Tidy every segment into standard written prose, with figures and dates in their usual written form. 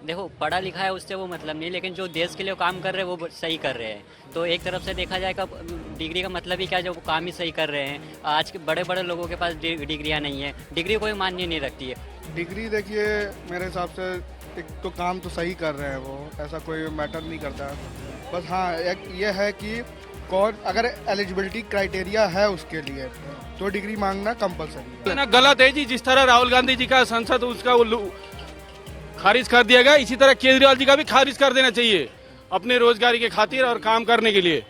देखो पढ़ा लिखा है उससे वो मतलब नहीं, लेकिन जो देश के लिए काम कर रहे हैं वो सही कर रहे हैं। तो एक तरफ से देखा जाएगा डिग्री का मतलब ही क्या है, जो वो काम ही सही कर रहे हैं। आज के बड़े बड़े लोगों के पास डिग्रियां नहीं है, डिग्री कोई मान्य नहीं रखती है। डिग्री देखिए, मेरे हिसाब से एक तो काम तो सही कर रहे हैं वो, ऐसा कोई मैटर नहीं करता। बस हाँ, एक ये है कि कौन अगर एलिजिबिलिटी क्राइटेरिया है उसके लिए तो डिग्री मांगना कंपलसरी है। ना गलत है जी। जिस तरह राहुल गांधी जी का संसद उसका खारिज कर दिया गया, इसी तरह केजरीवाल जी का भी खारिज कर देना चाहिए अपने रोजगारी के खातिर और काम करने के लिए।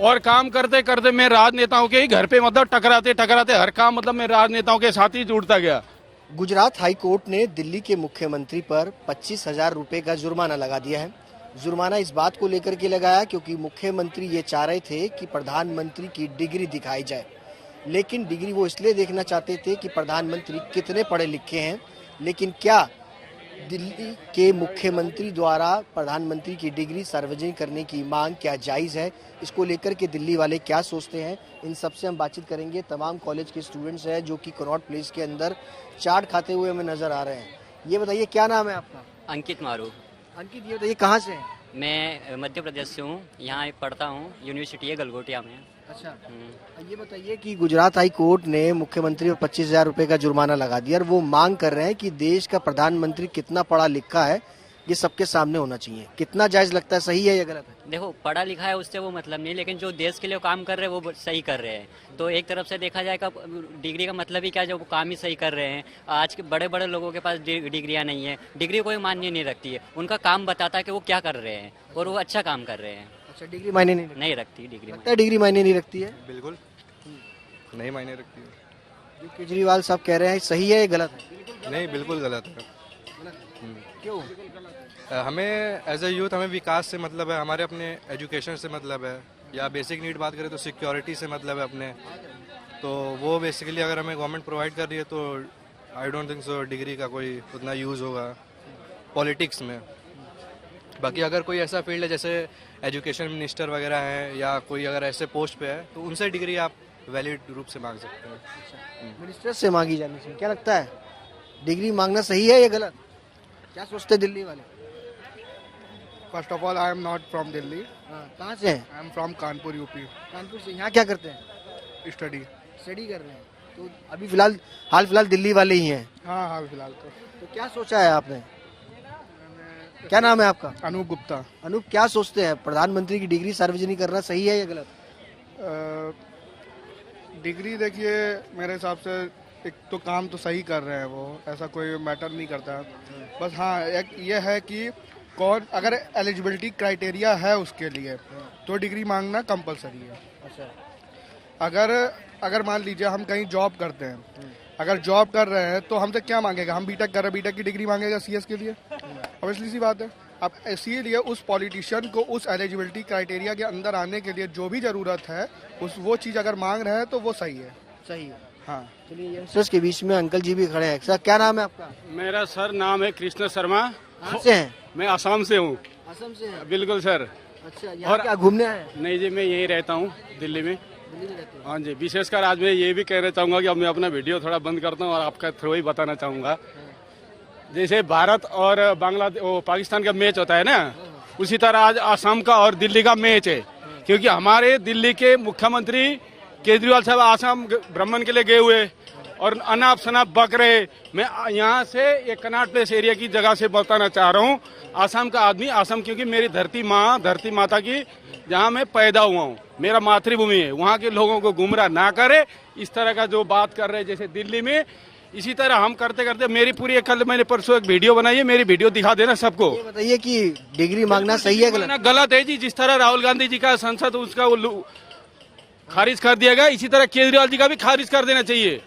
और काम करते करते मैं राजनेताओं के ही घर पे मतलब टकराते टकराते हर काम मतलब मैं राजनेताओं के साथ ही जुड़ता गया। गुजरात हाई कोर्ट ने दिल्ली के मुख्यमंत्री पर 25,000 रुपए का जुर्माना लगा दिया है। जुर्माना इस बात को लेकर के लगाया क्योंकि मुख्यमंत्री ये चाह रहे थे कि प्रधानमंत्री की डिग्री दिखाई जाए, लेकिन डिग्री वो इसलिए देखना चाहते थे कि प्रधानमंत्री कितने पढ़े लिखे हैं। लेकिन क्या दिल्ली के मुख्यमंत्री द्वारा प्रधानमंत्री की डिग्री सार्वजनिक करने की मांग क्या जायज़ है, इसको लेकर के दिल्ली वाले क्या सोचते हैं, इन सबसे हम बातचीत करेंगे। तमाम कॉलेज के स्टूडेंट्स हैं जो कि कनॉट प्लेस के अंदर चाट खाते हुए हमें नजर आ रहे हैं। ये बताइए क्या नाम है आपका? अंकित मारू। अंकित, ये बताइए कहाँ से हैं? मैं मध्य प्रदेश से हूँ, यहाँ पढ़ता हूँ, यूनिवर्सिटी है गलगोटिया में। अच्छा, ये बताइए कि गुजरात हाई कोर्ट ने मुख्यमंत्री पर 25,000 रुपए का जुर्माना लगा दिया और वो मांग कर रहे हैं कि देश का प्रधानमंत्री कितना पढ़ा लिखा है ये सबके सामने होना चाहिए। कितना जायज लगता है, सही है या गलत है? देखो पढ़ा लिखा है उससे वो मतलब नहीं, लेकिन जो देश के लिए काम कर रहे हैं वो सही कर रहे हैं। तो एक तरफ से देखा जाएगा डिग्री का मतलब ही क्या है, जो वो काम ही सही कर रहे हैं। आज के बड़े बड़े लोगों के पास डिग्रियां नहीं है, डिग्री कोई मान्य नहीं रखती है। उनका काम बताता है कि वो क्या कर रहे हैं और वो अच्छा काम कर रहे हैं। अच्छा, डिग्री मायने नहीं रखती डिग्री। लगता है डिग्री मायने नहीं रखती है? बिल्कुल नहीं मायने रखती है। जो केजरीवाल साहब कह रहे हैं सही है या गलत है? नहीं, बिल्कुल गलत है। क्यों? हमें एज ए यूथ हमें विकास से मतलब है, हमारे अपने एजुकेशन से मतलब है, या बेसिक नीड बात करें तो सिक्योरिटी से मतलब है अपने। तो वो बेसिकली अगर हमें गवर्नमेंट प्रोवाइड कर रही है तो I don't think so degree का कोई उतना यूज़ होगा पॉलिटिक्स में। बाकी अगर कोई ऐसा फील्ड है जैसे एजुकेशन मिनिस्टर वगैरह है या कोई अगर ऐसे पोस्ट पे है तो उनसे डिग्री आप वैलिड रूप से मांग सकते हैं। मिनिस्टर से मांगी जानी चाहिए। क्या लगता है, डिग्री मांगना सही है या गलत? क्या सोचते हैं दिल्ली वाले? First of all, I am not from Delhi, कहाँ से हैं? I am from Kanpur UP. Kanpur से। यहाँ क्या करते हैं? स्टडी। स्टडी कर रहे हैं। तो अभी हाल फिलहाल दिल्ली वाले ही हैं। हाँ हाँ, फिलहाल तो क्या सोचा है आपने? क्या नाम है आपका? अनूप गुप्ता। अनूप, क्या सोचते हैं, प्रधानमंत्री की डिग्री सार्वजनिक करना सही है या गलत? डिग्री देखिए, मेरे हिसाब से एक तो काम तो सही कर रहे हैं वो, ऐसा कोई मैटर नहीं करता। बस हाँ, एक ये है कि कौन अगर एलिजिबिलिटी क्राइटेरिया है उसके लिए तो डिग्री मांगना कंपलसरी है। अच्छा, अगर मान लीजिए हम कहीं जॉब करते हैं, अगर जॉब कर रहे हैं तो हमसे क्या मांगेगा? हम बीटेक कर रहे हैं, बीटेक की डिग्री मांगेगा सीएस के लिए? ऑब्वियसली सी बात है। अब इसीलिए उस पॉलिटिशियन को उस एलिजिबिलिटी क्राइटेरिया के अंदर आने के लिए जो भी ज़रूरत है वो चीज़ अगर मांग रहे हैं तो वो सही है। सही है। हाँ, चलिए, यंगस्टर्स के बीच में अंकल जी भी खड़े हैं। सर, क्या नाम है आपका? मेरा सर नाम है कृष्ण शर्मा। कहाँ से हैं? मैं असम से हूँ। असम से हैं? बिल्कुल सर। अच्छा, यहाँ क्या घूमने आए हैं? नहीं जी, मैं यहीं रहता हूँ दिल्ली में। दिल्ली में रहते हैं? हाँ जी, विशेषकर आज मैं ये भी कहना चाहूँगा कि अब मैं अपना वीडियो थोड़ा बंद करता हूँ और आपका थ्रू ही बताना चाहूँगा। जैसे भारत और पाकिस्तान का मैच होता है ना, उसी तरह आज असम का और दिल्ली का मैच है। क्योंकि हमारे दिल्ली के मुख्यमंत्री केजरीवाल साहब असम भ्रमण के लिए गए हुए और अनाप शनाप बक रहे। मैं यहाँ से ये कनॉट प्लेस एरिया की जगह से बताना चाह रहा हूँ, असम का आदमी, असम क्योंकि मेरी धरती माता की जहाँ मैं पैदा हुआ हूँ, मेरा मातृभूमि है, वहाँ के लोगों को गुमराह ना करे। इस तरह का जो बात कर रहे हैं जैसे दिल्ली में, इसी तरह हम करते करते मेरी पूरी कल मैंने परसों एक वीडियो बनाई है, मेरी वीडियो दिखा देना सबको। ये बताइए कि डिग्री मांगना सही है गलत? गलत है जी। जिस तरह राहुल गांधी जी का संसद उसका खारिज कर दिया गया, इसी तरह केजरीवाल जी का भी खारिज कर देना चाहिए।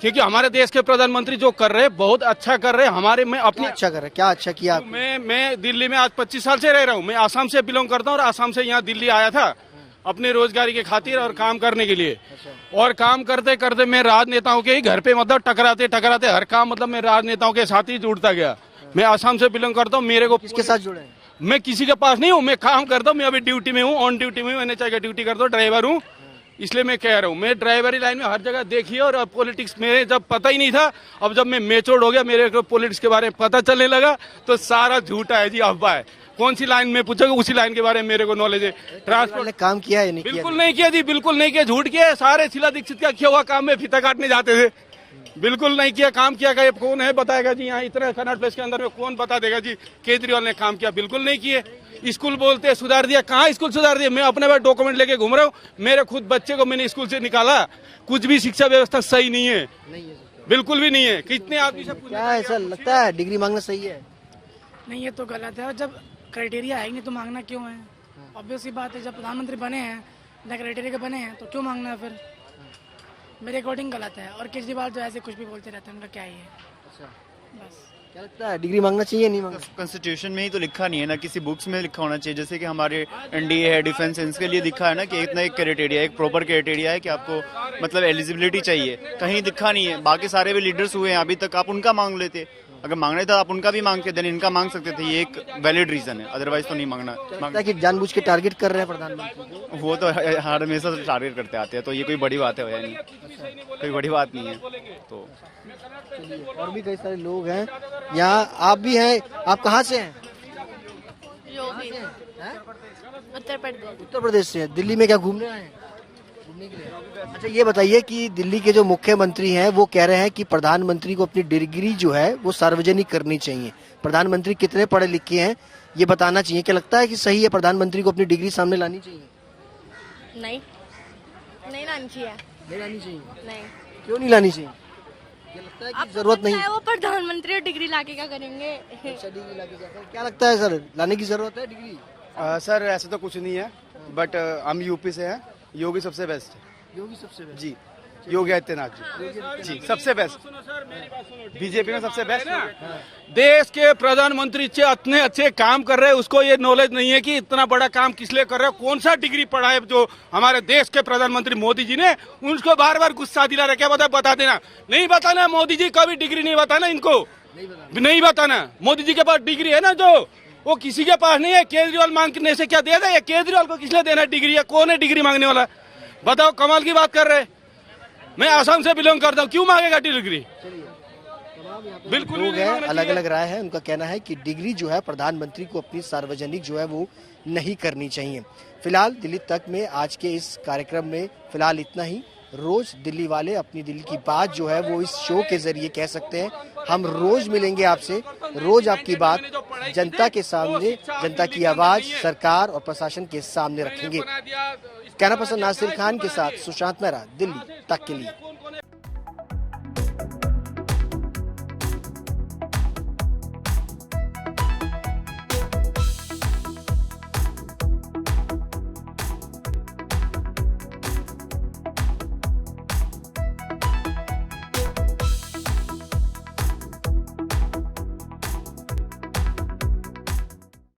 क्योंकि हमारे देश के प्रधानमंत्री जो कर रहे हैं बहुत अच्छा कर रहे हैं। हमारे में अपनी अच्छा कर रहे हैं? क्या अच्छा किया आपने? मैं दिल्ली में आज 25 साल से रह रहा हूँ। मैं आसाम से बिलोंग करता हूँ और आसाम से यहाँ दिल्ली आया था अपने रोजगारी के खातिर और काम करने के लिए। और काम करते करते मैं राजनेताओं के ही घर पे मतलब टकराते टकराते हर काम मतलब मैं राजनेताओं के साथ ही जुड़ता गया। मैं आसाम से बिलोंग करता हूँ। मेरे को किसके साथ जुड़े हैं? मैं किसी के पास नहीं हूँ, मैं काम करता हूँ। मैं अभी ड्यूटी में हूँ, ऑन ड्यूटी में हूँ, एनएचआई का ड्यूटी करता हूँ, ड्राइवर हूँ। इसलिए मैं कह रहा हूँ, मैं ड्राइवरी लाइन में हर जगह देखी है और पॉलिटिक्स मेरे जब पता ही नहीं था, अब जब मैं मैच्योर्ड हो गया, मेरे को पॉलिटिक्स के बारे में पता चलने लगा, तो सारा झूठा है जी, अफवाह है। कौन सी लाइन में पूछोगे, उसी लाइन के बारे में मेरे को नॉलेज है। ट्रांसपोर्ट ने काम किया है नहीं किया? बिल्कुल नहीं किया जी, बिल्कुल नहीं किया, झूठ किया है। सारे शीला दीक्षित का किया हुआ काम में फीता काटने जाते थे, बिल्कुल नहीं किया। काम किया गया कौन है बताएगा जी? यहाँ इतने कन्नड़ प्लेस के अंदर में कौन बता देगा जी केजरीवाल ने काम किया? बिल्कुल नहीं किए। स्कूल बोलते हैं सुधार दिया, कहाँ स्कूल सुधार दिया? मैं अपने पास डॉक्यूमेंट लेके घूम रहा हूँ, मेरे खुद बच्चे को मैंने स्कूल से निकाला। कुछ भी शिक्षा व्यवस्था सही नहीं है, बिल्कुल भी नहीं है। कितने आदमी से क्या ऐसा लगता है डिग्री मांगना सही है? नहीं, ये तो गलत है। और जब क्राइटेरिया है ही नहीं तो मांगना क्यों है? ऑब्वियस सी बात है, जब प्रधानमंत्री बने हैं, बिना क्राइटेरिया के बने हैं, तो क्यों मांगना है फिर? मेरे अकॉर्डिंग गलत है। और केजरीवाल जो ऐसे कुछ भी बोलते रहते हैं, उनका क्या ही है? बस क्या लगता है डिग्री मांगना चाहिए नहीं मांगना? कॉन्स्टिट्यूशन में ही तो लिखा नहीं है ना, किसी बुक्स में लिखा होना चाहिए। जैसे कि हमारे एनडीए है, डिफेंस है, इसके लिए लिखा है ना कि इतना एक क्राइटेरिया, एक प्रॉपर क्राइटेरिया है कि आपको मतलब एलिजिबिलिटी चाहिए। कहीं लिखा नहीं है। बाकी सारे भी लीडर्स हुए हैं अभी तक, आप उनका मांग लेते। अगर मांगना था आप उनका भी मांगते, देन इनका मांग सकते थे। ये एक वैलिड रीजन है, अदरवाइज तो नहीं मांगना। लगता है कि जानबूझ के टारगेट कर रहे हैं प्रधानमंत्री को? वो तो हर हमेशा टारगेट करते आते हैं, तो ये कोई बड़ी बात है या नहीं? कोई बड़ी बात नहीं है। तो और भी कई सारे लोग हैं यहाँ, आप भी हैं। आप कहाँ से हैं? उत्तर प्रदेश। उत्तर प्रदेश से हैं। दिल्ली में क्या घूमने आए हैं? घूमने के लिए? अच्छा ये बताइए कि दिल्ली के जो मुख्यमंत्री हैं वो कह रहे हैं कि प्रधानमंत्री को अपनी डिग्री जो है वो सार्वजनिक करनी चाहिए। प्रधानमंत्री कितने पढ़े लिखे हैं ये बताना चाहिए। क्या लगता है कि सही है प्रधानमंत्री को अपनी डिग्री सामने लानी चाहिए? नहीं, नहीं लानी चाहिए। नहीं लानी चाहिए। नहीं, क्यों नहीं लानी चाहिए? ये लगता है कि जरूरत नहीं? वो प्रधानमंत्री डिग्री लाके क्या करेंगे? अच्छा, डिग्री लाके क्या करें? क्या लगता है सर, लाने की जरूरत है डिग्री? सर ऐसा तो कुछ नहीं है, बट हम यूपी से हैं। योगी सबसे बेस्ट है। योगी सबसे बेस्ट? जी, योगी आदित्यनाथ जी सबसे बेस्ट। बीजेपी में सबसे बेस्ट। देश के प्रधानमंत्री इतने अच्छे काम कर रहे हैं, उसको ये नॉलेज नहीं है कि इतना बड़ा काम किस लिए कर रहे हैं। कौन सा डिग्री पढ़ा है जो हमारे देश के प्रधानमंत्री मोदी जी ने? उनको बार बार गुस्सा दिला रहे, क्या बता देना? नहीं बताना मोदी जी, कभी डिग्री नहीं बताना इनको, नहीं बताना। मोदी जी के पास डिग्री है ना, जो वो किसी के पास नहीं है। केजरीवाल मांगने से क्या दे रहा है? केजरीवाल को किसने देना डिग्री? है कौन है डिग्री मांगने वाला? बताओ, कमाल की बात कर रहे हैं। मैं आसाम से बिलोंग करता हूँ, क्यों मांगेगा डिग्री? बिल्कुल लोग हैं, अलग अलग राय है। उनका कहना है कि डिग्री जो है प्रधानमंत्री को अपनी सार्वजनिक जो है वो नहीं करनी चाहिए। फिलहाल दिल्ली तक में आज के इस कार्यक्रम में फिलहाल इतना ही। रोज दिल्ली वाले अपनी दिल की बात जो है वो इस शो के जरिए कह सकते हैं। हम रोज मिलेंगे आपसे, रोज आपकी बात जनता के सामने, जनता की आवाज सरकार और प्रशासन के सामने रखेंगे। कहना पसंद नासिर खान के साथ सुशांत मेहरा, दिल्ली तक के लिए।